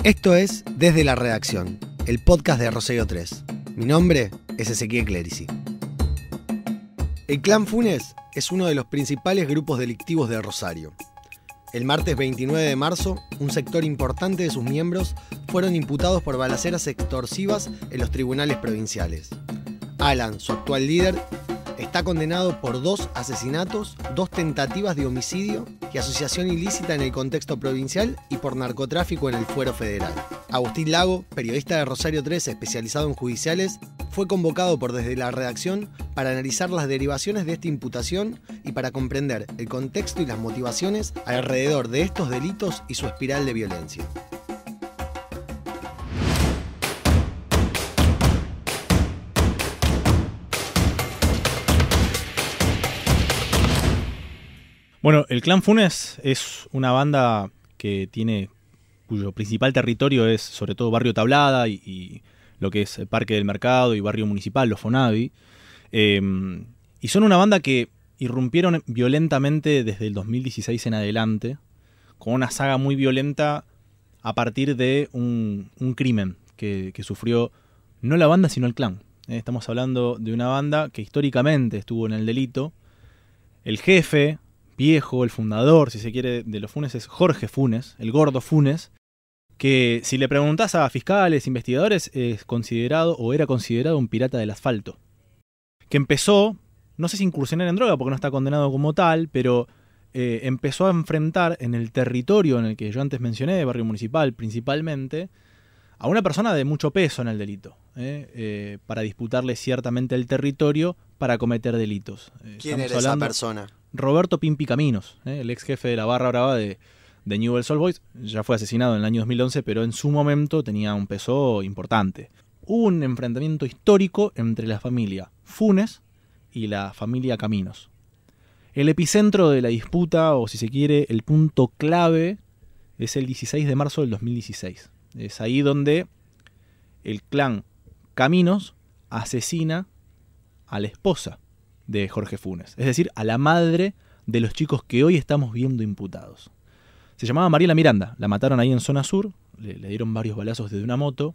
Esto es Desde la Redacción, el podcast de Rosario 3. Mi nombre es Ezequiel Clerici. El Clan Funes es uno de los principales grupos delictivos de Rosario. El martes 29 de marzo, un sector importante de sus miembros fueron imputados por balaceras extorsivas en los tribunales provinciales. Alan, su actual líder, está condenado por 2 asesinatos, 2 tentativas de homicidio y asociación ilícita en el contexto provincial y por narcotráfico en el fuero federal. Agustín Lago, periodista de Rosario 3 especializado en judiciales, fue convocado por Desde la Redacción para analizar las derivaciones de esta imputación y para comprender el contexto y las motivaciones alrededor de estos delitos y su espiral de violencia. Bueno, el Clan Funes es una banda cuyo principal territorio es sobre todo Barrio Tablada y lo que es el Parque del Mercado y Barrio Municipal, los Fonavi. Y son una banda que irrumpieron violentamente desde el 2016 en adelante, con una saga muy violenta a partir de un crimen que sufrió no la banda sino el clan. Estamos hablando de una banda que históricamente estuvo en el delito. El jefe viejo, el fundador, si se quiere, de los Funes es Jorge Funes, el gordo Funes, que si le preguntás a fiscales, investigadores, es considerado o era considerado un pirata del asfalto. Que empezó, no sé si incursionar en droga porque no está condenado como tal, pero empezó a enfrentar en el territorio en el que yo antes mencioné, Barrio Municipal principalmente, a una persona de mucho peso en el delito, para disputarle ciertamente el territorio para cometer delitos. ¿Quién era esa persona? Roberto Pimpi Caminos, el ex jefe de la barra brava de Newell's Old Boys. Ya fue asesinado en el año 2011, pero en su momento tenía un peso importante. Hubo un enfrentamiento histórico entre la familia Funes y la familia Caminos. El epicentro de la disputa, o si se quiere, el punto clave, es el 16 de marzo del 2016. Es ahí donde el clan Caminos asesina a la esposa de Jorge Funes, es decir, a la madre de los chicos que hoy estamos viendo imputados. Se llamaba Mariela Miranda, la mataron ahí en zona sur, le dieron varios balazos desde una moto,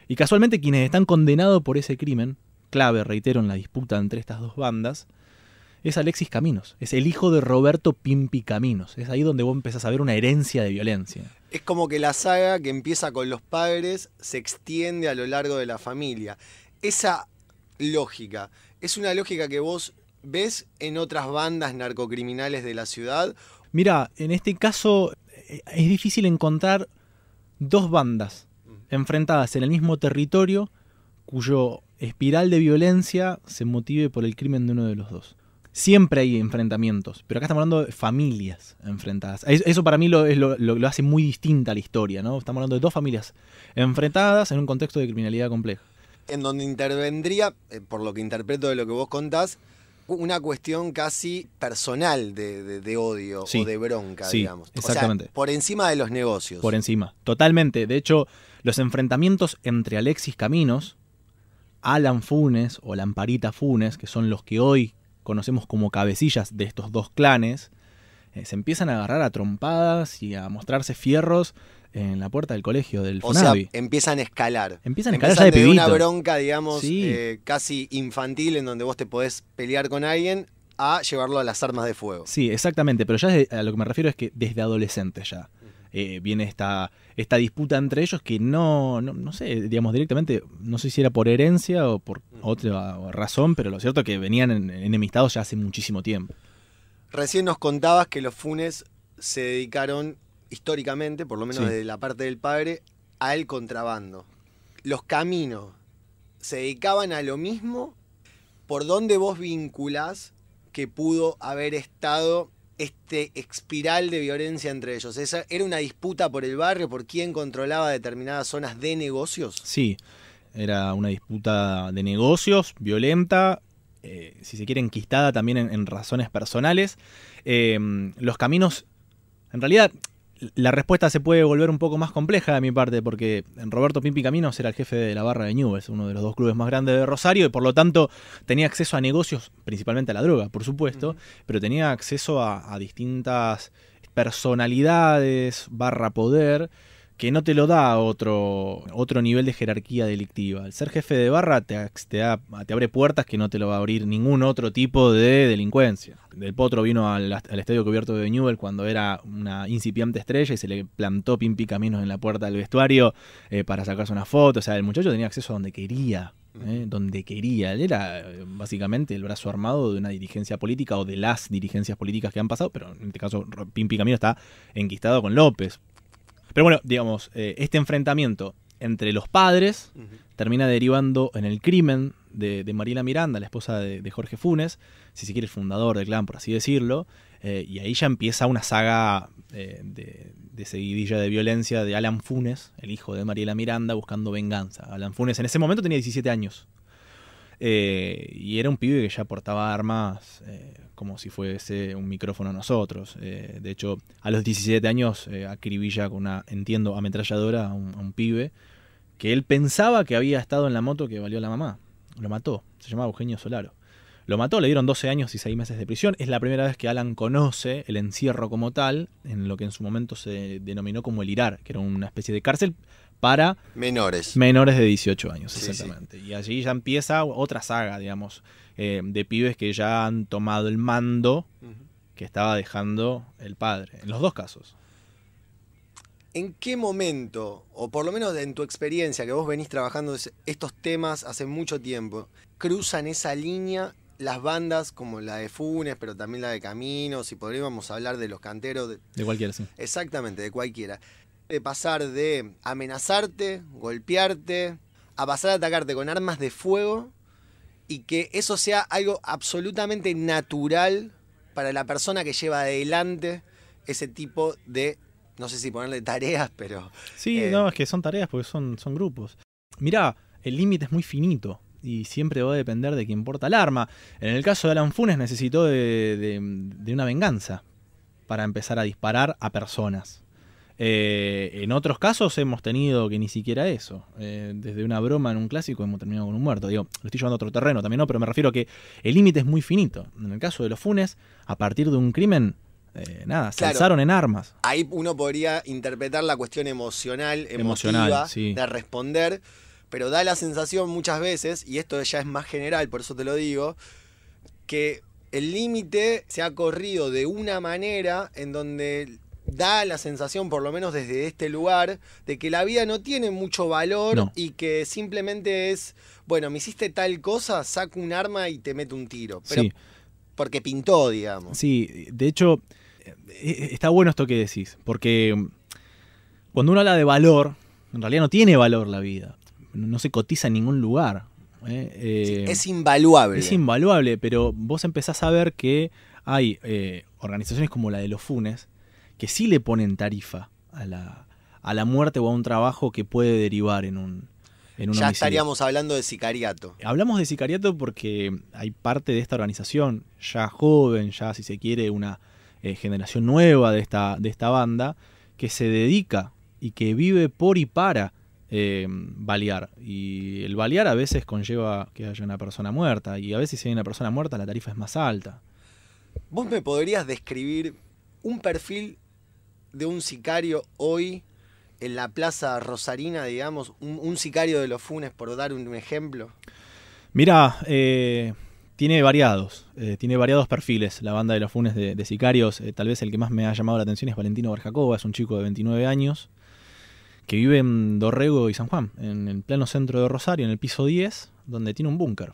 y casualmente quienes están condenados por ese crimen, clave, reitero, en la disputa entre estas dos bandas, es Alexis Caminos, es el hijo de Roberto Pimpi Caminos. Es ahí donde vos empezás a ver una herencia de violencia. Es como que la saga que empieza con los padres se extiende a lo largo de la familia. Esa lógica es una lógica que vos ves en otras bandas narcocriminales de la ciudad. Mira, en este caso es difícil encontrar dos bandas enfrentadas en el mismo territorio cuyo espiral de violencia se motive por el crimen de uno de los dos. Siempre hay enfrentamientos, pero acá estamos hablando de familias enfrentadas. Eso para mí lo hace muy distinta a la historia, ¿no? Estamos hablando de dos familias enfrentadas en un contexto de criminalidad compleja. En donde intervendría, por lo que interpreto de lo que vos contás, una cuestión casi personal de odio, sí, o de bronca, sí, digamos. Exactamente. O sea, por encima de los negocios. Por encima, totalmente. De hecho, los enfrentamientos entre Alexis Caminos, Alan Funes o Lamparita Funes, que son los que hoy conocemos como cabecillas de estos dos clanes, se empiezan a agarrar a trompadas y a mostrarse fierros en la puerta del colegio del Fonavi. O sea, empiezan a escalar. Empiezan a escalar ya de pibito. Una bronca, digamos, sí, casi infantil, en donde vos te podés pelear con alguien, a llevarlo a las armas de fuego. Sí, exactamente, pero ya a lo que me refiero es que desde adolescentes ya viene esta disputa entre ellos que no sé, digamos directamente, no sé si era por herencia o por otra razón, pero lo cierto es que venían enemistados ya hace muchísimo tiempo. Recién nos contabas que los Funes se dedicaron históricamente, por lo menos desde la parte del padre, al contrabando. Los Caminos se dedicaban a lo mismo. ¿Por dónde vos vinculás que pudo haber estado este espiral de violencia entre ellos? ¿Esa era una disputa por el barrio, por quién controlaba determinadas zonas de negocios? Sí, era una disputa de negocios, violenta, si se quiere enquistada también en razones personales. Los Caminos, en realidad, la respuesta se puede volver un poco más compleja de mi parte, porque Roberto Pimpi Caminos era el jefe de la barra de Newell's, uno de los dos clubes más grandes de Rosario, y por lo tanto tenía acceso a negocios, principalmente a la droga, por supuesto, pero tenía acceso a distintas personalidades, barra poder, que no te lo da otro nivel de jerarquía delictiva. El ser jefe de barra te abre puertas que no te lo va a abrir ningún otro tipo de delincuencia. Del Potro vino al estadio cubierto de Newell cuando era una incipiente estrella y se le plantó Pimpi Caminos en la puerta del vestuario para sacarse una foto. O sea, el muchacho tenía acceso a donde quería. Donde quería. Él era básicamente el brazo armado de una dirigencia política o de las dirigencias políticas que han pasado, pero en este caso Pimpi Caminos está enquistado con López. Pero bueno, digamos, este enfrentamiento entre los padres termina derivando en el crimen de Mariela Miranda, la esposa de Jorge Funes, si se quiere el fundador del clan, por así decirlo, y ahí ya empieza una saga de seguidilla de violencia de Alan Funes, el hijo de Mariela Miranda, buscando venganza. Alan Funes en ese momento tenía 17 años. Y era un pibe que ya portaba armas como si fuese un micrófono a nosotros. De hecho, a los 17 años acribilla con una, entiendo, ametralladora a un pibe que él pensaba que había estado en la moto que valió la mamá. Lo mató. Se llamaba Eugenio Solaro. Lo mató, le dieron 12 años y 6 meses de prisión. Es la primera vez que Alan conoce el encierro como tal, en lo que en su momento se denominó como el IRAR, que era una especie de cárcel para menores de 18 años, exactamente. Sí. Y allí ya empieza otra saga, digamos, de pibes que ya han tomado el mando que estaba dejando el padre, en los dos casos. ¿En qué momento, o por lo menos en tu experiencia, que vos venís trabajando estos temas hace mucho tiempo, cruzan esa línea las bandas como la de Funes, pero también la de Caminos, y podríamos hablar de los canteros? De cualquiera, sí. Exactamente, de cualquiera. De pasar de amenazarte, golpearte, a pasar a atacarte con armas de fuego, y que eso sea algo absolutamente natural para la persona que lleva adelante ese tipo de, no sé si ponerle tareas, pero... Sí, no, es que son tareas porque son grupos. Mirá, el límite es muy finito y siempre va a depender de quién porta el arma. En el caso de Alan Funes necesitó de una venganza para empezar a disparar a personas. En otros casos hemos tenido que ni siquiera eso. Desde una broma en un clásico hemos terminado con un muerto. Digo, lo estoy llevando a otro terreno también, ¿no? Pero me refiero a que el límite es muy finito. En el caso de los Funes, a partir de un crimen, se alzaron en armas. Ahí uno podría interpretar la cuestión emotiva, sí, de responder, pero da la sensación muchas veces, y esto ya es más general, por eso te lo digo, que el límite se ha corrido de una manera en donde da la sensación, por lo menos desde este lugar, de que la vida no tiene mucho valor y que simplemente es, bueno, me hiciste tal cosa, saco un arma y te meto un tiro. Pero sí, porque pintó, digamos. Sí, de hecho, está bueno esto que decís, porque cuando uno habla de valor, en realidad no tiene valor la vida. No se cotiza en ningún lugar. Sí, es invaluable. Es invaluable, pero vos empezás a ver que hay organizaciones como la de los Funes que sí le ponen tarifa a la muerte o a un trabajo que puede derivar en un homicidio. Estaríamos hablando de sicariato. Hablamos de sicariato porque hay parte de esta organización, ya joven, ya si se quiere una generación nueva de esta banda, que se dedica y que vive por y para balear. Y el balear a veces conlleva que haya una persona muerta, y a veces si hay una persona muerta la tarifa es más alta. ¿Vos me podrías describir un perfil de un sicario hoy en la plaza rosarina, digamos, un sicario de los Funes, por dar un ejemplo? Mirá, tiene variados perfiles la banda de los Funes de sicarios. Tal vez el que más me ha llamado la atención es Valentino Barjacova, es un chico de 29 años que vive en Dorrego y San Juan, en el plano centro de Rosario, en el piso 10, donde tiene un búnker.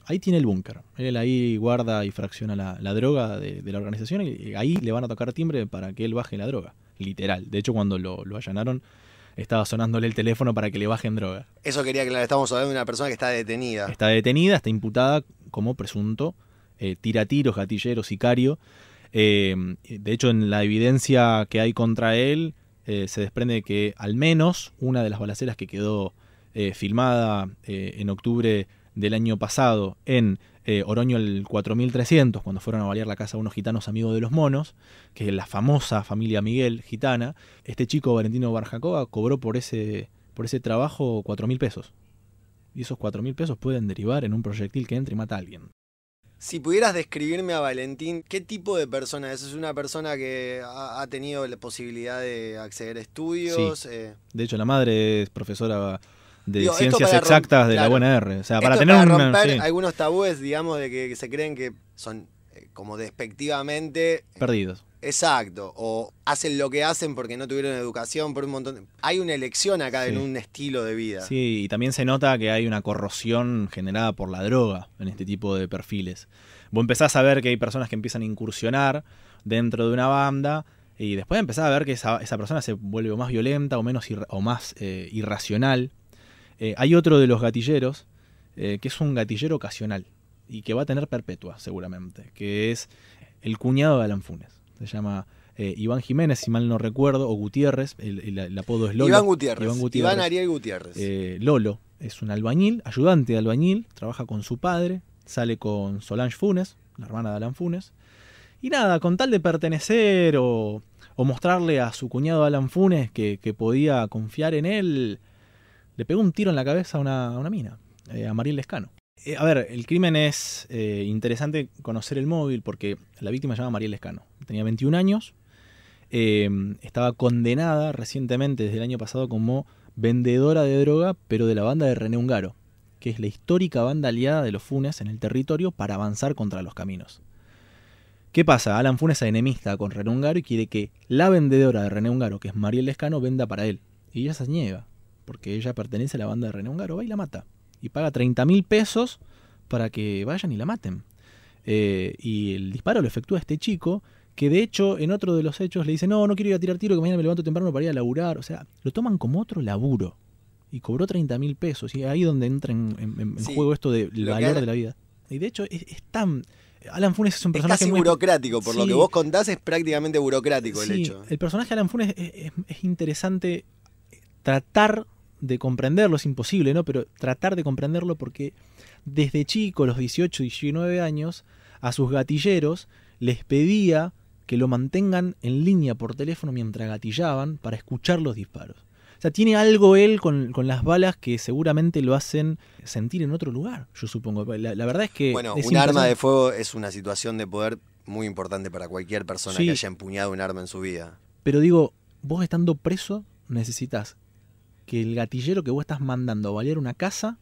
Ahí tiene el búnker. Él ahí guarda y fracciona la droga de la organización, y ahí le van a tocar timbre para que él baje la droga. Literal. De hecho, cuando lo allanaron, estaba sonándole el teléfono para que le bajen droga. Eso quería aclarar. Estamos hablando de una persona que está detenida. Está detenida, está imputada como presunto tiratiros, gatillero, sicario. De hecho, en la evidencia que hay contra él, se desprende que al menos una de las balaceras que quedó filmada en octubre del año pasado en Oroño el 4300, cuando fueron a balear la casa de unos gitanos amigos de los monos, que es la famosa familia Miguel gitana, este chico Valentino Barjacova cobró por ese trabajo 4.000 pesos. Y esos 4.000 pesos pueden derivar en un proyectil que entre y mata a alguien. Si pudieras describirme a Valentín, ¿qué tipo de persona es? ¿Es una persona que ha tenido la posibilidad de acceder a estudios? Sí. De hecho, la madre es profesora de Digo, ciencias exactas de la UNR. O sea, para tener para una... romper Sí, algunos tabúes, digamos, de que se creen que son como despectivamente... perdidos. Exacto, o hacen lo que hacen porque no tuvieron educación, por un montón. Hay una elección acá en un estilo de vida. Sí, y también se nota que hay una corrosión generada por la droga en este tipo de perfiles. Vos empezás a ver que hay personas que empiezan a incursionar dentro de una banda y después empezás a ver que esa persona se vuelve más violenta o más irracional. Hay otro de los gatilleros que es un gatillero ocasional y que va a tener perpetua seguramente, que es el cuñado de Alan Funes. Se llama Iván Jiménez, si mal no recuerdo, o Gutiérrez, el apodo es Lolo. Iván Gutiérrez. Iván Ariel Gutiérrez. Lolo es un albañil, ayudante de albañil, trabaja con su padre, sale con Solange Funes, la hermana de Alan Funes, y nada, con tal de pertenecer o mostrarle a su cuñado Alan Funes que podía confiar en él, le pegó un tiro en la cabeza a una mina, a Mariel Lescano. A ver, el crimen es interesante conocer el móvil porque la víctima se llama Mariel Lescano. Tenía 21 años, estaba condenada recientemente, desde el año pasado, como vendedora de droga, pero de la banda de René Ungaro, que es la histórica banda aliada de los Funes en el territorio para avanzar contra los caminos. ¿Qué pasa? Alan Funes se enemista con René Ungaro y quiere que la vendedora de René Ungaro, que es Mariel Lescano, venda para él. Y ella se niega, porque ella pertenece a la banda de René Ungaro, va y la mata. Y paga 30.000 pesos para que vayan y la maten. Y el disparo lo efectúa este chico, que de hecho en otro de los hechos le dice, no quiero ir a tirar tiro, que mañana me levanto temprano para ir a laburar. O sea, lo toman como otro laburo. Y cobró 30.000 pesos. Y ahí es donde entra en juego esto del valor de la vida. Y de hecho es tan... Alan Funes es un personaje casi muy burocrático, por lo que vos contás es prácticamente burocrático el hecho. El personaje de Alan Funes es interesante tratar de comprenderlo, es imposible, ¿no? Pero tratar de comprenderlo porque desde chico, los 18, 19 años, a sus gatilleros les pedía que lo mantengan en línea por teléfono mientras gatillaban para escuchar los disparos. O sea, tiene algo él con las balas que seguramente lo hacen sentir en otro lugar, yo supongo. La verdad es que... Bueno, un arma de fuego es una situación de poder muy importante para cualquier persona que haya empuñado un arma en su vida. Pero digo, vos estando preso necesitas que el gatillero que vos estás mandando a balear una casa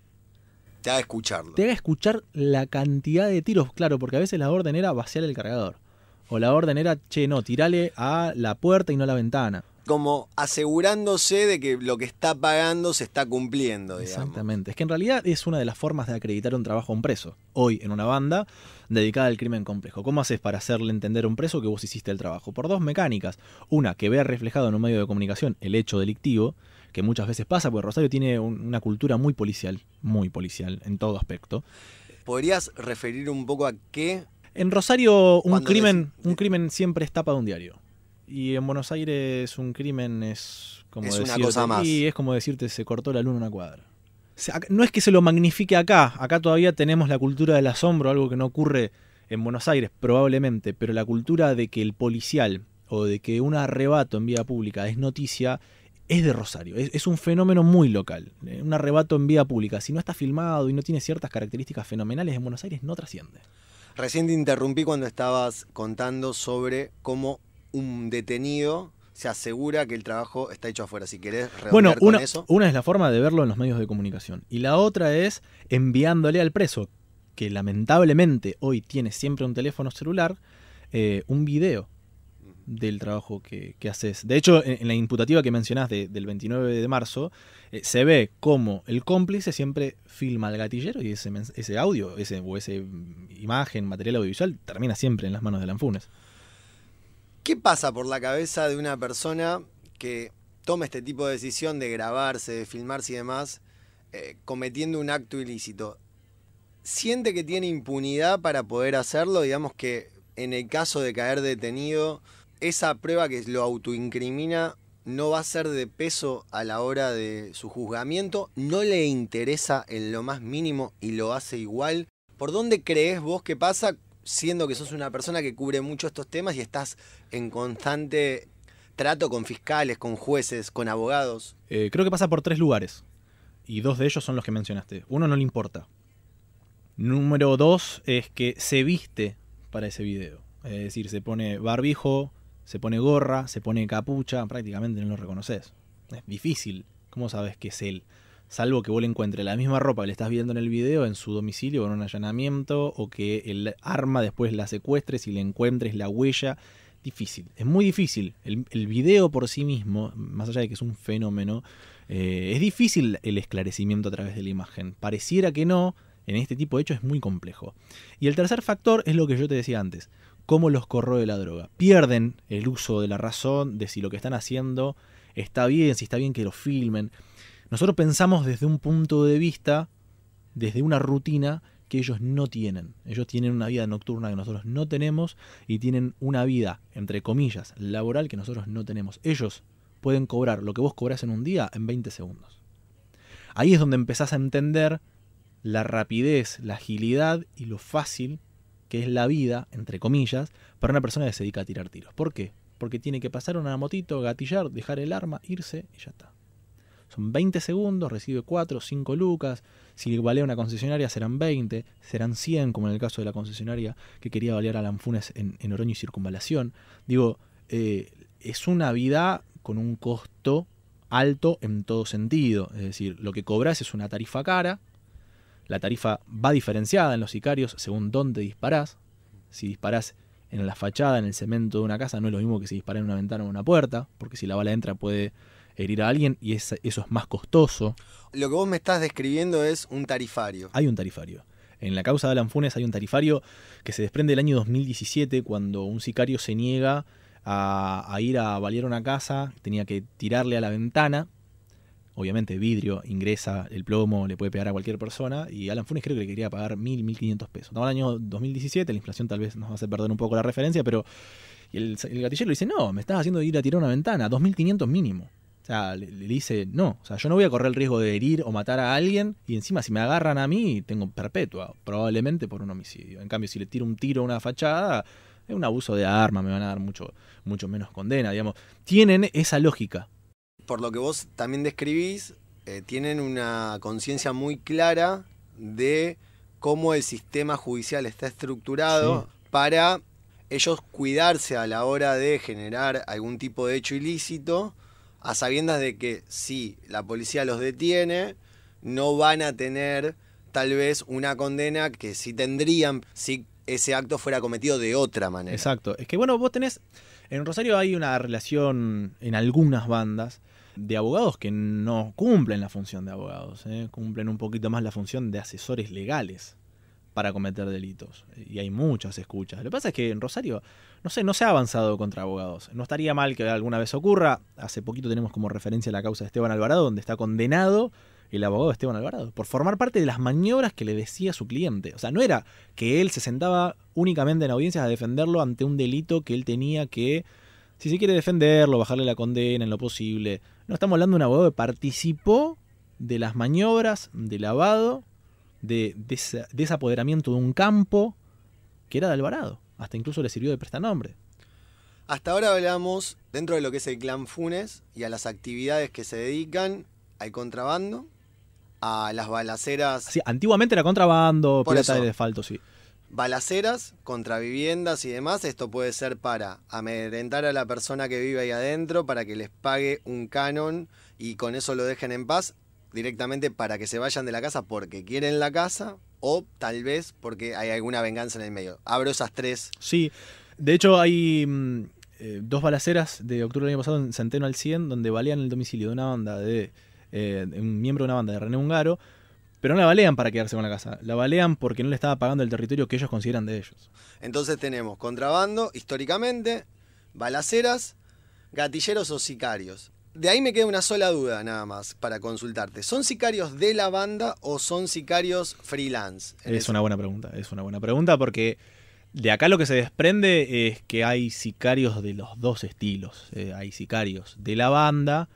te haga escucharlo. Te haga escuchar la cantidad de tiros, claro, porque a veces la orden era vaciar el cargador. O la orden era, tirale a la puerta y no a la ventana. Como asegurándose de que lo que está pagando se está cumpliendo, digamos. Exactamente. Es que en realidad es una de las formas de acreditar un trabajo a un preso. Hoy, en una banda dedicada al crimen complejo. ¿Cómo haces para hacerle entender a un preso que vos hiciste el trabajo? Por dos mecánicas. Una, que vea reflejado en un medio de comunicación el hecho delictivo, que muchas veces pasa, porque Rosario tiene una cultura muy policial en todo aspecto. ¿Podrías referir un poco a qué? En Rosario un crimen siempre es tapa de un diario. Y en Buenos Aires un crimen es como es decirte, una cosa más. Y es como decirte se cortó la luna una cuadra. O sea, no es que se lo magnifique acá todavía tenemos la cultura del asombro, algo que no ocurre en Buenos Aires probablemente, pero la cultura de que el policial o de que un arrebato en vía pública es noticia es de Rosario, es un fenómeno muy local. Un arrebato en vía pública, si no está filmado y no tiene ciertas características fenomenales en Buenos Aires, no trasciende. Recién te interrumpí cuando estabas contando sobre cómo un detenido se asegura que el trabajo está hecho afuera. Si querés redondear con eso. Una es la forma de verlo en los medios de comunicación. Y la otra es enviándole al preso, que lamentablemente hoy tiene siempre un teléfono celular, un video del trabajo que haces. De hecho, en la imputativa que mencionás del 29 de marzo, se ve cómo el cómplice siempre filma al gatillero y ese audio, esa imagen, material audiovisual, termina siempre en las manos de Alan Funes. ¿Qué pasa por la cabeza de una persona que toma este tipo de decisión de grabarse, de filmarse y demás, cometiendo un acto ilícito? ¿Siente que tiene impunidad para poder hacerlo? Digamos que en el caso de caer detenido, esa prueba que lo autoincrimina no va a ser de peso a la hora de su juzgamiento, no le interesa en lo más mínimo y lo hace igual. ¿Por dónde crees vos que pasa, siendo que sos una persona que cubre mucho estos temas y estás en constante trato con fiscales, con jueces, con abogados? Creo que pasa por 3 lugares y 2 de ellos son los que mencionaste. Uno no le importa. Número 2 es que se viste para ese video. Es decir, se pone barbijo, se pone gorra, se pone capucha, prácticamente no lo reconoces. Es difícil. ¿Cómo sabes que es él? Salvo que vos le encuentres la misma ropa que le estás viendo en el video en su domicilio o en un allanamiento, o que el arma después la secuestres y le encuentres la huella. Difícil, es muy difícil. El video por sí mismo, más allá de que es un fenómeno, es difícil el esclarecimiento a través de la imagen. Pareciera que no, en este tipo de hechos es muy complejo. Y el tercer factor es lo que yo te decía antes, cómo los corroe la droga. Pierden el uso de la razón, de si lo que están haciendo está bien, si está bien que lo filmen. Nosotros pensamos desde un punto de vista, desde una rutina que ellos no tienen. Ellos tienen una vida nocturna que nosotros no tenemos y tienen una vida, entre comillas, laboral que nosotros no tenemos. Ellos pueden cobrar lo que vos cobrás en un día en 20 segundos. Ahí es donde empezás a entender la rapidez, la agilidad y lo fácil que es la vida, entre comillas, para una persona que se dedica a tirar tiros. ¿Por qué? Porque tiene que pasar una motito, gatillar, dejar el arma, irse y ya está. Son 20 segundos, recibe 4 o 5 lucas. Si balea una concesionaria serán 20, serán 100, como en el caso de la concesionaria que quería balear a Alan Funes en Oroño y Circunvalación. Digo, es una vida con un costo alto en todo sentido. Es decir, lo que cobras es una tarifa cara. La tarifa va diferenciada en los sicarios según dónde disparás. Si disparás en la fachada, en el cemento de una casa, no es lo mismo que si disparás en una ventana o una puerta, porque si la bala entra puede herir a alguien y eso es más costoso. Lo que vos me estás describiendo es un tarifario. Hay un tarifario. En la causa de Alan Funes hay un tarifario que se desprende del año 2017, cuando un sicario se niega a ir a balear una casa, tenía que tirarle a la ventana. Obviamente vidrio, ingresa el plomo, le puede pegar a cualquier persona, y Alan Funes creo que le quería pagar 1.500 pesos. Estamos en el año 2017, la inflación tal vez nos hace perder un poco la referencia, pero el gatillero le dice, no, me estás haciendo ir a tirar una ventana, 2.500 mínimo. O sea, le dice, no, o sea, yo no voy a correr el riesgo de herir o matar a alguien, y encima si me agarran a mí, tengo perpetua, probablemente por un homicidio. En cambio, si le tiro un tiro a una fachada, es un abuso de arma, me van a dar mucho menos condena, digamos. Tienen esa lógica. Por lo que vos también describís, tienen una conciencia muy clara de cómo el sistema judicial está estructurado, sí, para ellos cuidarse a la hora de generar algún tipo de hecho ilícito, a sabiendas de que si la policía los detiene, no van a tener tal vez una condena que sí tendrían si ese acto fuera cometido de otra manera. Exacto. Es que bueno, vos tenés, en Rosario hay una relación en algunas bandas de abogados que no cumplen la función de abogados, cumplen un poquito más la función de asesores legales para cometer delitos. Y hay muchas escuchas. Lo que pasa es que en Rosario, no se ha avanzado contra abogados. No estaría mal que alguna vez ocurra. Hace poquito tenemos como referencia la causa de Esteban Alvarado, donde está condenado el abogado Esteban Alvarado por formar parte de las maniobras que le decía su cliente. O sea, no era que él se sentaba únicamente en audiencias a defenderlo ante un delito que él tenía que, si se quiere defenderlo, bajarle la condena en lo posible. No, estamos hablando de un abogado que participó de las maniobras de lavado, de ese apoderamiento de un campo que era de Alvarado. Hasta incluso le sirvió de prestanombre. Hasta ahora hablamos dentro de lo que es el clan Funes y a las actividades que se dedican al contrabando, a las balaceras. Sí, antiguamente era contrabando, pirata de asfalto, sí. Balaceras contra viviendas y demás. Esto puede ser para amedrentar a la persona que vive ahí adentro, para que les pague un canon y con eso lo dejen en paz, directamente para que se vayan de la casa porque quieren la casa, o tal vez porque hay alguna venganza en el medio. Abro esas tres. Sí, de hecho hay 2 balaceras de octubre del año pasado en Centeno al 100, donde balean el domicilio de una banda de un miembro de una banda de René Ungaro, pero no la balean para quedarse con la casa, la balean porque no le estaba pagando el territorio que ellos consideran de ellos. Entonces tenemos contrabando, históricamente, balaceras, gatilleros o sicarios. De ahí me queda una sola duda nada más para consultarte. ¿Son sicarios de la banda o son sicarios freelance? Es una buena pregunta porque de acá lo que se desprende es que hay sicarios de los dos estilos. Hay sicarios de la banda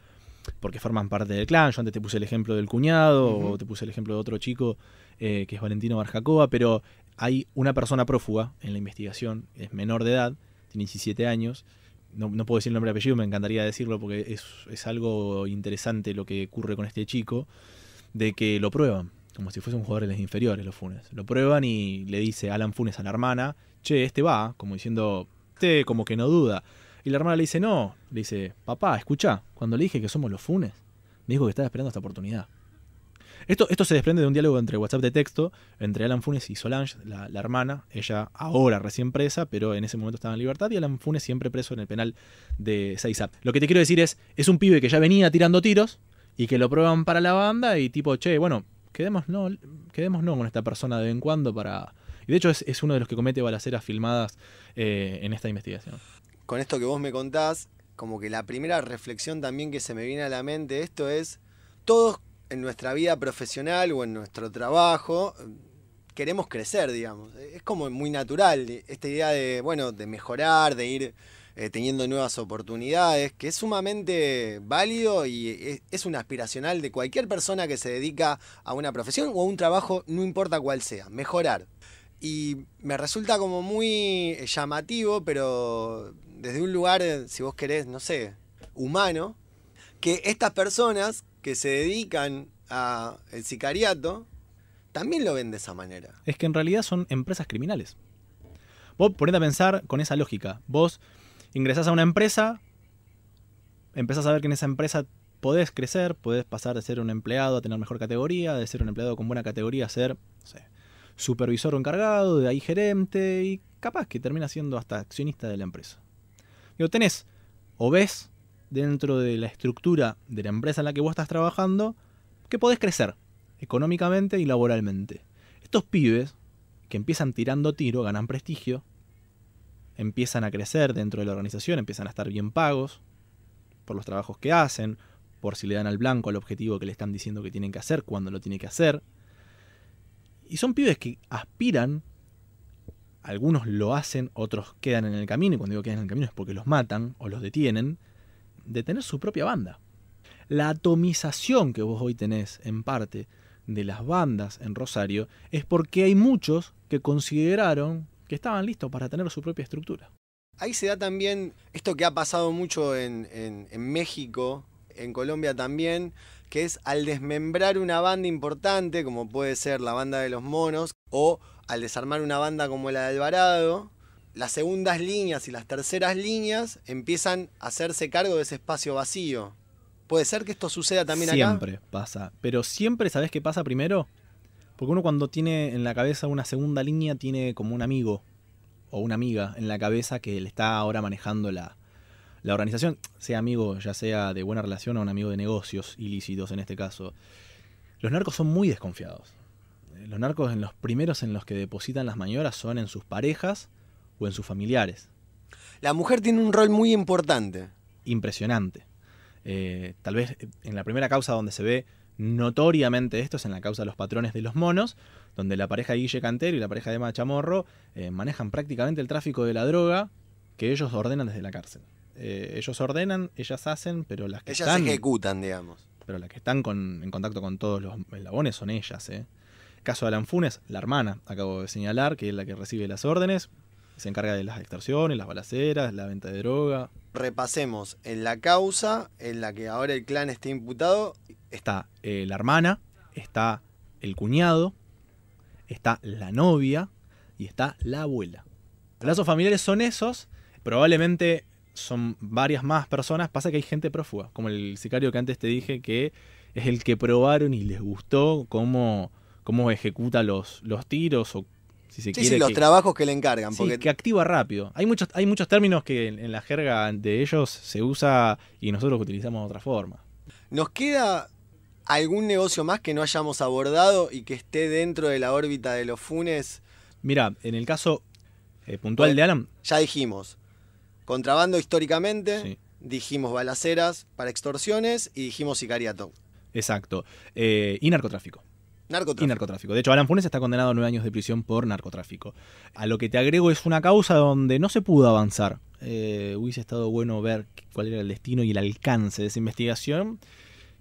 porque forman parte del clan. Yo antes te puse el ejemplo del cuñado, o te puse el ejemplo de otro chico que es Valentino Barjacoa, pero hay una persona prófuga en la investigación, es menor de edad, tiene 17 años. No puedo decir el nombre y apellido, me encantaría decirlo porque es algo interesante lo que ocurre con este chico, de que lo prueban. como si fuese un jugador de las inferiores, los Funes. Lo prueban y le dice Alan Funes a la hermana, che, este va, como diciendo, como que no duda. Y la hermana le dice, no, le dice, papá, escuchá, cuando le dije que somos los Funes, me dijo que estaba esperando esta oportunidad. Esto se desprende de un diálogo entre WhatsApp de texto, entre Alan Funes y Solange, la hermana, ella ahora recién presa, pero en ese momento estaba en libertad, y Alan Funes siempre preso en el penal de Ezeiza. Lo que te quiero decir es un pibe que ya venía tirando tiros, y que lo prueban para la banda, y tipo, che, bueno, quedémonos con esta persona de vez en cuando para... Y de hecho es uno de los que comete balaceras filmadas en esta investigación. Con esto que vos me contás, como que la primera reflexión también que se me viene a la mente, esto es, todos en nuestra vida profesional o en nuestro trabajo queremos crecer, digamos. Es como muy natural esta idea de, bueno, de mejorar, de ir teniendo nuevas oportunidades, que es sumamente válido y es un aspiracional de cualquier persona que se dedica a una profesión o a un trabajo, no importa cuál sea, mejorar. Y me resulta como muy llamativo, pero desde un lugar, si vos querés, no sé, humano, que estas personas que se dedican al sicariato también lo ven de esa manera. Es que en realidad son empresas criminales. Vos ponete a pensar con esa lógica. Vos ingresás a una empresa, empezás a ver que en esa empresa podés crecer, podés pasar de ser un empleado a tener mejor categoría, de ser un empleado con buena categoría a ser, no sé, supervisor o encargado, de ahí gerente, y capaz que termina siendo hasta accionista de la empresa. Digo, tenés o ves dentro de la estructura de la empresa en la que vos estás trabajando que podés crecer económicamente y laboralmente. Estos pibes que empiezan tirando tiro ganan prestigio, empiezan a crecer dentro de la organización, empiezan a estar bien pagos por los trabajos que hacen, por si le dan al blanco al objetivo que le están diciendo que tienen que hacer, cuando lo tiene que hacer. Y son pibes que aspiran, algunos lo hacen, otros quedan en el camino, y cuando digo quedan en el camino es porque los matan o los detienen, de tener su propia banda. La atomización que vos hoy tenés en parte de las bandas en Rosario es porque hay muchos que consideraron que estaban listos para tener su propia estructura. Ahí se da también esto que ha pasado mucho en México, en Colombia también, que es al desmembrar una banda importante, como puede ser la banda de los Monos, o al desarmar una banda como la de Alvarado, las segundas líneas y las terceras líneas empiezan a hacerse cargo de ese espacio vacío. ¿Puede ser que esto suceda también acá? Siempre pasa, pero siempre, ¿sabés qué pasa primero? Porque uno cuando tiene en la cabeza una segunda línea tiene como un amigo o una amiga en la cabeza que le está ahora manejando la organización, sea amigo, ya sea de buena relación o un amigo de negocios ilícitos en este caso. Los narcos son muy desconfiados. Los narcos en los primeros en los que depositan las maniobras son en sus parejas o en sus familiares. La mujer tiene un rol muy importante. Impresionante. Tal vez en la primera causa donde se ve notoriamente esto es en la causa de los patrones de los monos, donde la pareja de Guille Cantero y la pareja de Emma Chamorro manejan prácticamente el tráfico de la droga que ellos ordenan desde la cárcel. Ellos ordenan, ellas hacen, pero las que ellas ejecutan, digamos. Pero las que están en contacto con todos los eslabones son ellas. Caso de Alan Funes, la hermana, acabo de señalar, que es la que recibe las órdenes, se encarga de las extorsiones, las balaceras, la venta de droga. Repasemos, en la causa en la que ahora el clan está imputado, está la hermana, está el cuñado, está la novia y está la abuela. Los lazos familiares son esos, probablemente son varias más personas, pasa que hay gente prófuga, como el sicario que antes te dije, que es el que probaron y les gustó cómo ejecuta los tiros o si se quiere. Sí, los trabajos que le encargan. Sí, porque que activa rápido. Hay muchos términos que en la jerga de ellos se usa y nosotros utilizamos de otra forma. ¿Nos queda algún negocio más que no hayamos abordado y que esté dentro de la órbita de los Funes? Mira, en el caso puntual de Alan... Ya dijimos, contrabando históricamente, sí. Dijimos balaceras para extorsiones y dijimos sicariato. Exacto. Y narcotráfico. Y narcotráfico. De hecho, Alan Funes está condenado a 9 años de prisión por narcotráfico. A lo que te agrego es una causa donde no se pudo avanzar. Hubiese estado bueno ver cuál era el destino y el alcance de esa investigación,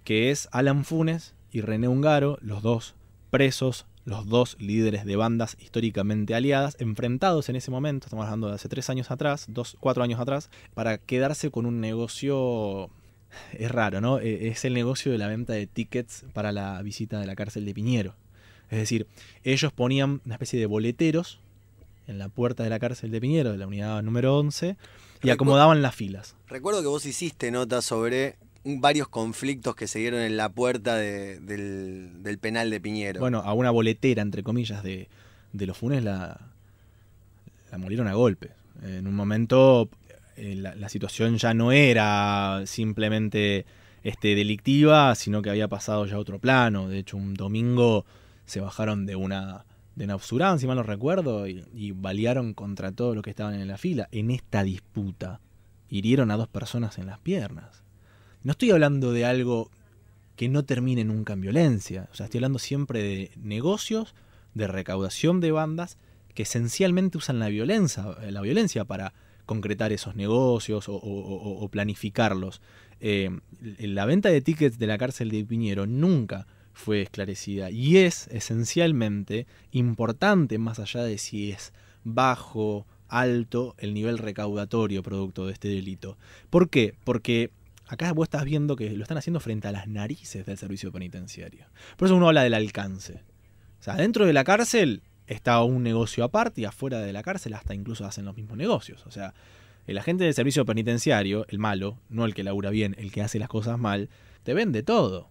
que es Alan Funes y René Ungaro, los dos presos, los dos líderes de bandas históricamente aliadas, enfrentados en ese momento, estamos hablando de hace 4 años atrás, para quedarse con un negocio... Es raro, ¿no? Es el negocio de la venta de tickets para la visita de la cárcel de Piñero. Es decir, ellos ponían una especie de boleteros en la puerta de la cárcel de Piñero, de la unidad número 11, y acomodaban las filas. Recuerdo que vos hiciste nota sobre varios conflictos que se dieron en la puerta del penal de Piñero. Bueno, a una boletera, entre comillas, de los Funes la molieron a golpes. En un momento la situación ya no era simplemente delictiva, sino que había pasado ya a otro plano. De hecho, un domingo se bajaron de una obsurán, si mal no recuerdo, y balearon contra todos los que estaban en la fila. En esta disputa hirieron a 2 personas en las piernas. No estoy hablando de algo que no termine nunca en violencia. O sea, estoy hablando siempre de negocios, de recaudación de bandas que esencialmente usan la violencia para concretar esos negocios o planificarlos. La venta de tickets de la cárcel de Piñero nunca fue esclarecida y es esencialmente importante, más allá de si es bajo, alto, el nivel recaudatorio producto de este delito. ¿Por qué? Porque acá vos estás viendo que lo están haciendo frente a las narices del servicio penitenciario. Por eso uno habla del alcance. O sea, dentro de la cárcel está un negocio aparte y afuera de la cárcel hasta incluso hacen los mismos negocios. O sea, el agente del servicio penitenciario, el malo, no el que labura bien, el que hace las cosas mal, te vende todo.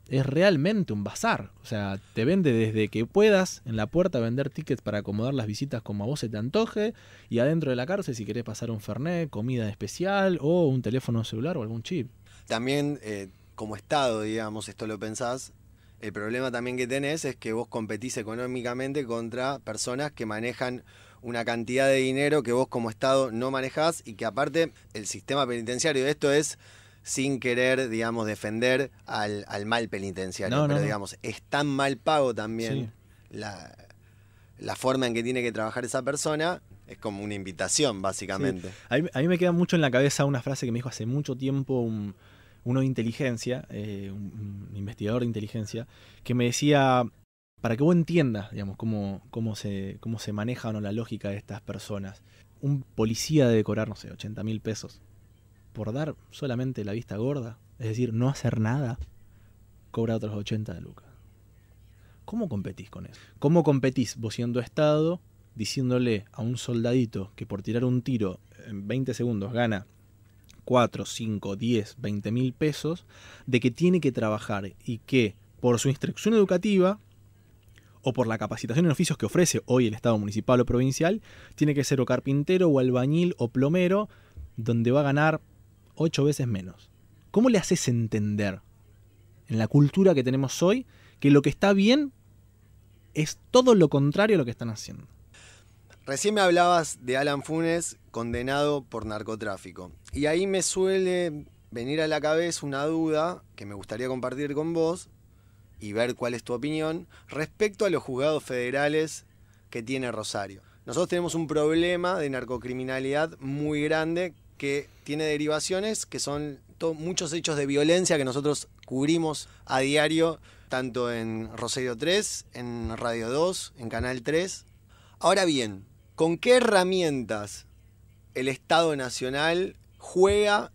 Es realmente un bazar. O sea, te vende desde que puedas en la puerta vender tickets para acomodar las visitas como a vos se te antoje, y adentro de la cárcel si querés pasar un fernet, comida especial o un teléfono celular o algún chip. También como Estado, digamos, esto lo pensás, el problema también que tenés es que vos competís económicamente contra personas que manejan una cantidad de dinero que vos como Estado no manejás, y que aparte el sistema penitenciario de esto es, sin querer, digamos, defender al mal penitenciario, pero digamos, es tan mal pago también la forma en que tiene que trabajar esa persona, es como una invitación, básicamente. Sí. A mí me queda mucho en la cabeza una frase que me dijo hace mucho tiempo uno de inteligencia, un investigador de inteligencia, que me decía, para que vos entiendas, digamos, cómo se maneja o no la lógica de estas personas, un policía debe cobrar, no sé, 80.000 pesos por dar solamente la vista gorda, es decir, no hacer nada, cobra otros 80 de lucas. ¿Cómo competís con eso? ¿Cómo competís vos siendo Estado diciéndole a un soldadito que por tirar un tiro en 20 segundos gana 4, 5, 10, 20.000 pesos, de que tiene que trabajar y que por su instrucción educativa o por la capacitación en oficios que ofrece hoy el Estado municipal o provincial, tiene que ser o carpintero o albañil o plomero, donde va a ganar 8 veces menos? ¿Cómo le haces entender en la cultura que tenemos hoy que lo que está bien es todo lo contrario a lo que están haciendo? Recién me hablabas de Alan Funes condenado por narcotráfico. Y ahí me suele venir a la cabeza una duda que me gustaría compartir con vos y ver cuál es tu opinión respecto a los juzgados federales que tiene Rosario. Nosotros tenemos un problema de narcocriminalidad muy grande que tiene derivaciones que son muchos hechos de violencia que nosotros cubrimos a diario, tanto en Rosario 3, en Radio 2, en Canal 3. Ahora bien, ¿con qué herramientas el Estado Nacional juega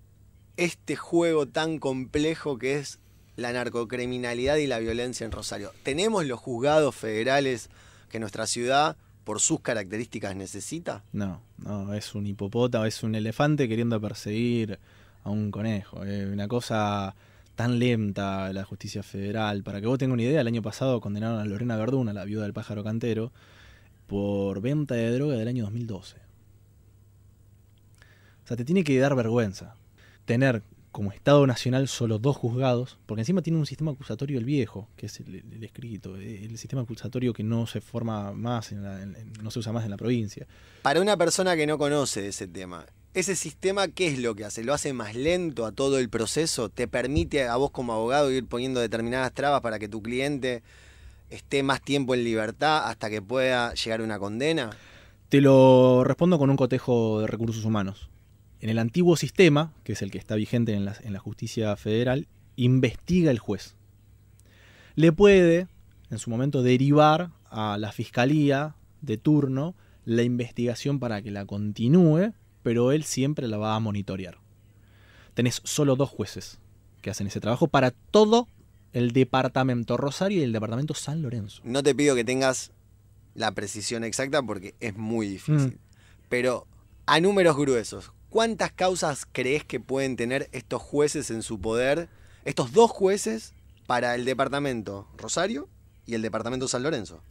este juego tan complejo que es la narcocriminalidad y la violencia en Rosario? ¿Tenemos los juzgados federales que nuestra ciudad, por sus características, necesita? No, es un hipopótamo, es un elefante queriendo perseguir a un conejo. Una cosa tan lenta la justicia federal. Para que vos tengas una idea, el año pasado condenaron a Lorena Verduna, la viuda del pájaro cantero, por venta de droga del año 2012. O sea, te tiene que dar vergüenza tener como Estado Nacional solo 2 juzgados, porque encima tiene un sistema acusatorio el viejo, que es el escrito, el sistema acusatorio que no se forma más, no se usa más en la provincia. Para una persona que no conoce ese tema, ¿ese sistema qué es lo que hace? ¿Lo hace más lento a todo el proceso? ¿Te permite a vos como abogado ir poniendo determinadas trabas para que tu cliente esté más tiempo en libertad hasta que pueda llegar a una condena? Te lo respondo con un cotejo de recursos humanos. En el antiguo sistema, que es el que está vigente en la justicia federal, investiga el juez. Le puede, en su momento, derivar a la fiscalía de turno la investigación para que la continúe, pero él siempre la va a monitorear. Tenés solo 2 jueces que hacen ese trabajo para todo el departamento Rosario y el departamento San Lorenzo. No te pido que tengas la precisión exacta porque es muy difícil. Pero a números gruesos, ¿cuántas causas crees que pueden tener estos jueces en su poder, estos dos jueces, para el departamento Rosario y el departamento San Lorenzo?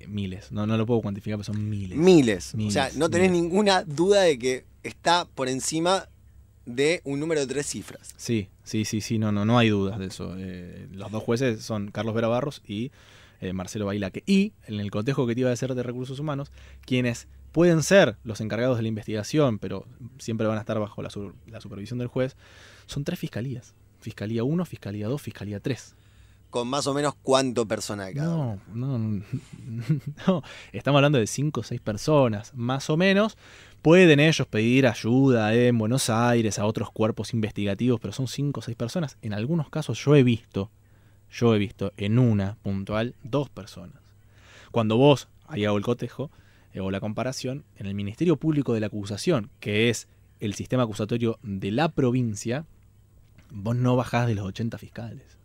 Miles. No lo puedo cuantificar, pero son miles. Miles. Miles. O sea, no tenés ninguna duda de que está por encima de un número de 3 cifras. Sí, no hay dudas de eso. Los dos jueces son Carlos Vera Barros y Marcelo Bailaque. Y en el cotejo que te iba a hacer de recursos humanos, quienes pueden ser los encargados de la investigación, pero siempre van a estar bajo la supervisión del juez, son 3 fiscalías. Fiscalía 1, Fiscalía 2, Fiscalía 3. Con más o menos cuánto personal cada uno. No. Estamos hablando de 5 o 6 personas, más o menos. Pueden ellos pedir ayuda en Buenos Aires a otros cuerpos investigativos, pero son 5 o 6 personas. En algunos casos yo he visto en una puntual 2 personas. Cuando vos, ahí hago el cotejo, o la comparación, en el Ministerio Público de la Acusación, que es el sistema acusatorio de la provincia, vos no bajás de los 80 fiscales.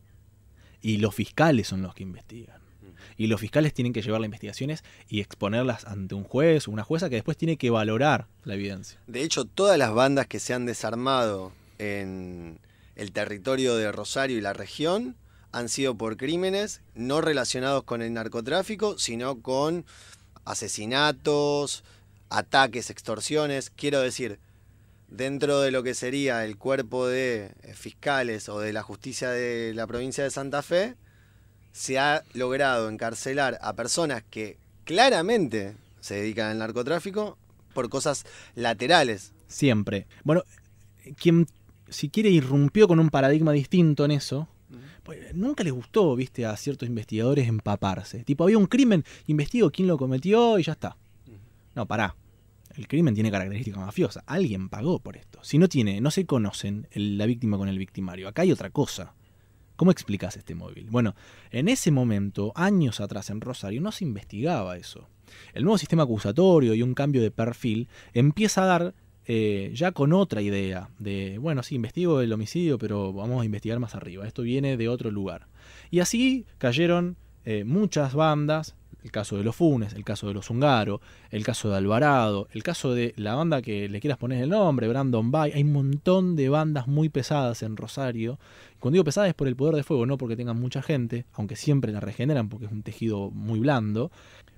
Y los fiscales son los que investigan. Y los fiscales tienen que llevar las investigaciones y exponerlas ante un juez o una jueza que después tiene que valorar la evidencia. De hecho, todas las bandas que se han desarmado en el territorio de Rosario y la región han sido por crímenes no relacionados con el narcotráfico, sino con asesinatos, ataques, extorsiones. Quiero decir, dentro de lo que sería el cuerpo de fiscales o de la justicia de la provincia de Santa Fe, se ha logrado encarcelar a personas que claramente se dedican al narcotráfico por cosas laterales. Siempre. Bueno, quien, si quiere, irrumpió con un paradigma distinto en eso, pues nunca les gustó, viste, a ciertos investigadores empaparse. Tipo, había un crimen, investigo quién lo cometió y ya está. No, pará. El crimen tiene características mafiosas. Alguien pagó por esto. Si no se conocen la víctima con el victimario. Acá hay otra cosa. ¿Cómo explicás este móvil? Bueno, en ese momento, años atrás en Rosario, no se investigaba eso. El nuevo sistema acusatorio y un cambio de perfil empieza a dar ya con otra idea de, bueno, sí, investigo el homicidio, pero vamos a investigar más arriba. Esto viene de otro lugar. Y así cayeron muchas bandas. El caso de los Funes, el caso de los Ungaro, el caso de Alvarado, el caso de la banda que le quieras poner el nombre, Brandon Bay. Hay un montón de bandas muy pesadas en Rosario. Cuando digo pesadas es por el poder de fuego, no porque tengan mucha gente, aunque siempre la regeneran porque es un tejido muy blando.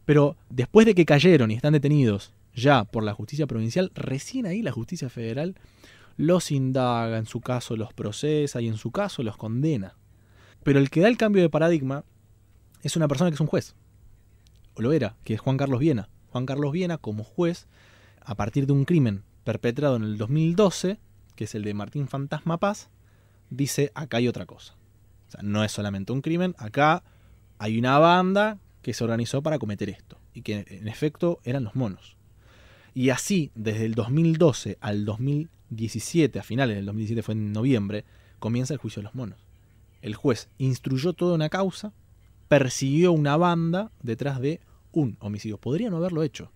Pero después de que cayeron y están detenidos ya por la justicia provincial, recién ahí la justicia federal los indaga, en su caso los procesa y en su caso los condena. Pero el que da el cambio de paradigma es una persona que es un juez. O lo era, que es Juan Carlos Viena. Juan Carlos Viena, como juez, a partir de un crimen perpetrado en el 2012, que es el de Martín Fantasma Paz, dice, acá hay otra cosa. O sea, no es solamente un crimen, acá hay una banda que se organizó para cometer esto. Y que en efecto eran los monos. Y así, desde el 2012 al 2017, a finales del 2017 fue en noviembre, comienza el juicio de los monos. El juez instruyó toda una causa, persiguió una banda detrás de un homicidio. Podría no haberlo hecho.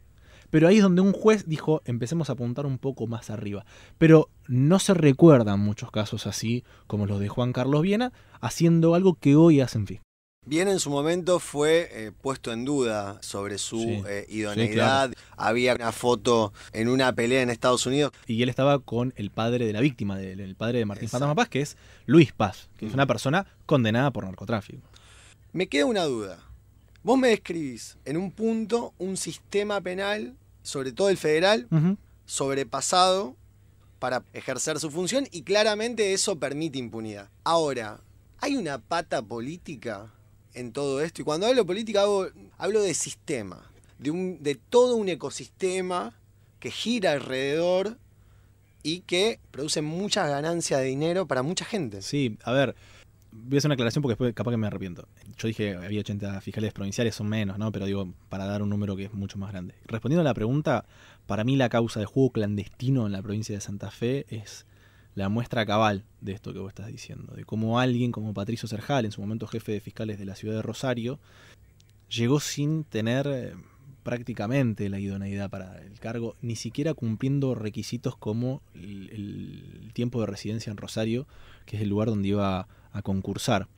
Pero ahí es donde un juez dijo, empecemos a apuntar un poco más arriba. Pero no se recuerdan muchos casos así como los de Juan Carlos Viena, haciendo algo que hoy hacen fin. Viena en su momento fue puesto en duda sobre su idoneidad. Sí, claro. Había una foto en una pelea en Estados Unidos. Y él estaba con el padre de la víctima, el padre de Martín Fantasma Paz, que es Luis Paz, que es una persona condenada por narcotráfico. Me queda una duda. Vos me describís en un punto un sistema penal, sobre todo el federal, sobrepasado para ejercer su función y claramente eso permite impunidad. Ahora, ¿hay una pata política en todo esto? Y cuando hablo de política hablo de sistema, de todo un ecosistema que gira alrededor y que produce mucha ganancia de dinero para mucha gente. Sí, a ver, voy a hacer una aclaración porque después capaz que me arrepiento. Yo dije había 80 fiscales provinciales, son menos, ¿no? Pero digo, para dar un número que es mucho más grande. Respondiendo a la pregunta, para mí la causa de juego clandestino en la provincia de Santa Fe es la muestra cabal de esto que vos estás diciendo. De cómo alguien como Patricio Serjal, en su momento jefe de fiscales de la ciudad de Rosario, llegó sin tener prácticamente la idoneidad para el cargo, ni siquiera cumpliendo requisitos como el tiempo de residencia en Rosario, que es el lugar donde iba a concursar.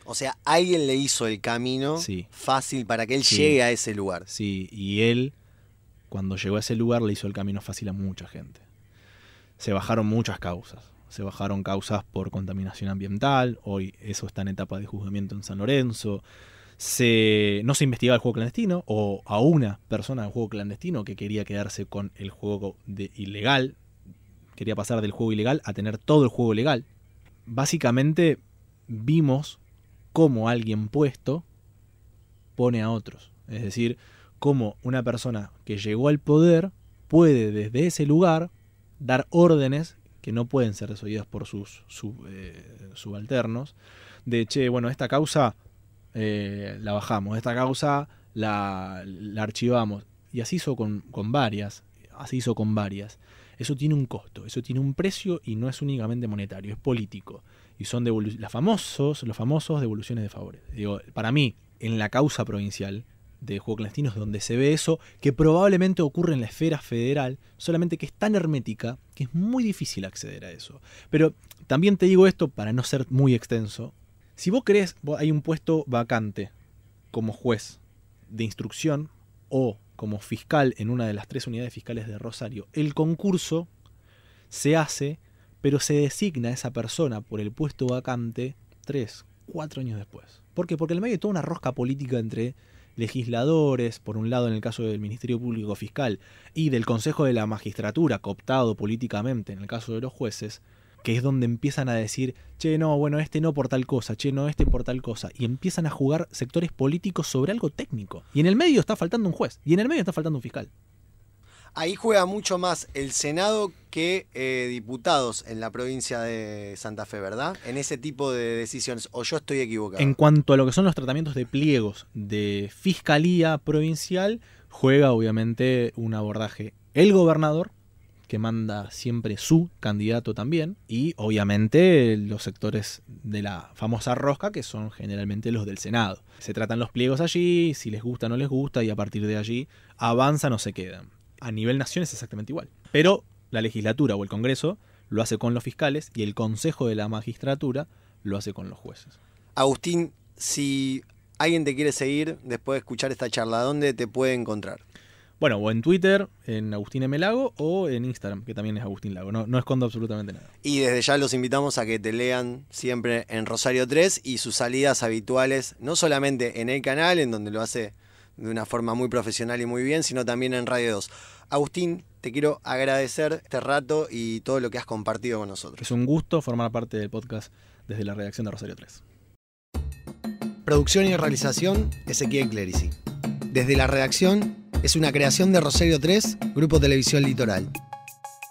O sea, alguien le hizo el camino fácil para que él llegue a ese lugar. Sí, y él, cuando llegó a ese lugar, le hizo el camino fácil a mucha gente. Se bajaron muchas causas. Se bajaron causas por contaminación ambiental. Hoy eso está en etapa de juzgamiento en San Lorenzo. No se investigaba el juego clandestino, o a una persona del juego clandestino que quería quedarse con el juego ilegal. Quería pasar del juego ilegal a tener todo el juego legal. Básicamente vimos cómo alguien puesto pone a otros. Es decir, cómo una persona que llegó al poder puede desde ese lugar dar órdenes que no pueden ser desoídas por sus subalternos. De, bueno, esta causa la bajamos, esta causa la archivamos. Y así hizo con varias. Eso tiene un costo, eso tiene un precio y no es únicamente monetario, es político. Y son los famosos devoluciones de favores. Digo, para mí, en la causa provincial de juego clandestino es donde se ve eso, que probablemente ocurre en la esfera federal, solamente que es tan hermética que es muy difícil acceder a eso. Pero también te digo esto para no ser muy extenso. Si vos querés, hay un puesto vacante como juez de instrucción o como fiscal en una de las 3 unidades fiscales de Rosario, el concurso se hace, pero se designa a esa persona por el puesto vacante 3, 4 años después. ¿Por qué? Porque en el medio hay toda una rosca política entre legisladores, por un lado en el caso del Ministerio Público Fiscal, y del Consejo de la Magistratura, cooptado políticamente en el caso de los jueces, que es donde empiezan a decir, che, no, bueno, este no por tal cosa, che, no, este por tal cosa, y empiezan a jugar sectores políticos sobre algo técnico. Y en el medio está faltando un juez, y en el medio está faltando un fiscal. Ahí juega mucho más el Senado que diputados en la provincia de Santa Fe, ¿verdad? En ese tipo de decisiones, o yo estoy equivocado. En cuanto a lo que son los tratamientos de pliegos de fiscalía provincial, juega obviamente un abordaje el gobernador, que manda siempre su candidato también, y obviamente los sectores de la famosa rosca, que son generalmente los del Senado. Se tratan los pliegos allí, si les gusta o no les gusta, y a partir de allí avanzan o se quedan. A nivel nación es exactamente igual. Pero la legislatura o el Congreso lo hace con los fiscales y el Consejo de la Magistratura lo hace con los jueces. Agustín, si alguien te quiere seguir después de escuchar esta charla, ¿dónde te puede encontrar? Bueno, o en Twitter, en Agustín M. Lago, o en Instagram, que también es Agustín Lago. No escondo absolutamente nada. Y desde ya los invitamos a que te lean siempre en Rosario 3 y sus salidas habituales, no solamente en el canal, en donde lo hace de una forma muy profesional y muy bien, sino también en Radio 2. Agustín, te quiero agradecer este rato y todo lo que has compartido con nosotros. Es un gusto formar parte del podcast desde la redacción de Rosario 3. Producción y realización, Ezequiel Clerici. Desde la redacción, es una creación de Rosario 3, Grupo Televisión Litoral.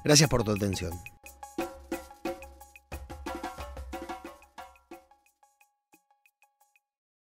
Gracias por tu atención.